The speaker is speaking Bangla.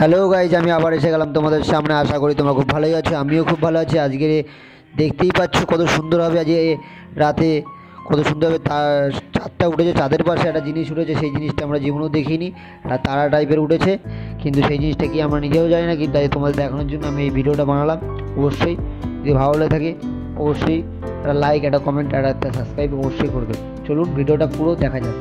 হ্যালো গাইজ, আমি আবার এসে গেলাম তোমাদের সামনে। আশা করি তোমরা খুব ভালোই আছো, আমিও খুব ভালো আছি। আজকে দেখতেই পাচ্ছ কত সুন্দরভাবে আজকে রাতে কত সুন্দরভাবে চাঁদটা উঠেছে। চাঁদের পাশে একটা জিনিস উঠেছে, সেই জিনিসটা আমরা জীবনেও দেখিনি। একটা তারা টাইপের উঠেছে, কিন্তু সেই জিনিসটা কি আমরা নিজেও জানি না, কিন্তু তোমাদের দেখানোর জন্য আমি এই ভিডিওটা বানালাম। অবশ্যই যদি ভালো লাগে থাকে অবশ্যই একটা লাইক, একটা কমেন্ট আর একটা সাবস্ক্রাইব অবশ্যই করবে। চলুন ভিডিওটা পুরো দেখা যাক।